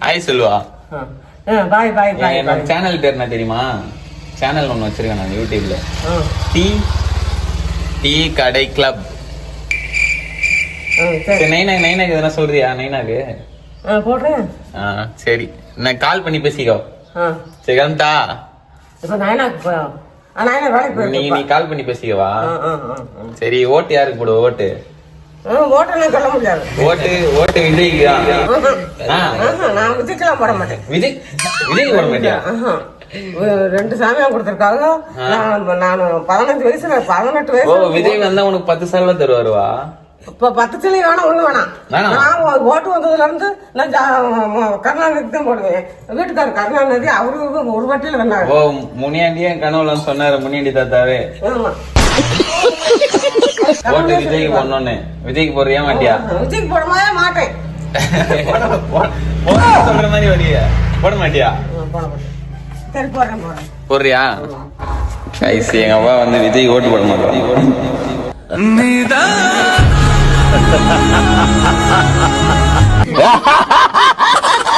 ஆய் சொல்லுவா. சேனல் பேர் என்ன தெரியுமா? சேனல் ஒண்ணு வச்சிருக்கேன் நான் யூடியூப்ல. டீ கடை கிளப். நைனாக்கு எதனா சொல்றியா? நைனாக்கு போடுறேன். சரி, நான் கால் பண்ணி பேசிக்கோ. சரி கந்தா, நீ கால் பண்ணி பேசிக்கவா? சரி, ஓட்டு யாருக்கு போடுவ? ஓட்டு சொல்ல முடியாது. ஓட்டு விஜய்க்கு நான் விஜய்க்கெல்லாம் போட மாட்டேன். விஜய்க்கு போட மாட்டியா? 2 சாமியா கொடுத்திருக்காங்க. நான் 15 வயசுல 18 வயசு. விஜய் வந்தா உனக்கு 10 சால்வா தருவாருவா? இப்ப 10 சிலை வேணாம், ஒண்ணு வேணாம். நான் ஓட்டு வந்ததுல இருந்து நான் கருணாநிதி தான் போடுவேன். வீட்டுக்காரர் கருணாநிதி, அவரு ஒரு வட்டியில வந்தாரு. முனியாண்டியே கனவுல சொன்னாரு, முனியாண்டி தாத்தாவே. ஓட்டு விஜய்க்கு போடணும்னு. விஜய்க்கு போடுறியா மாட்டியா? விஜய்க்கு போடவே மாட்டேன். சொல்ற மாதிரி வரிய போட மாட்டியா? சரி, போடுறேன். போடுறியா? கைசி, எங்க அப்பா வந்து விஜய் ஓட்டு போட மாட்டேன்.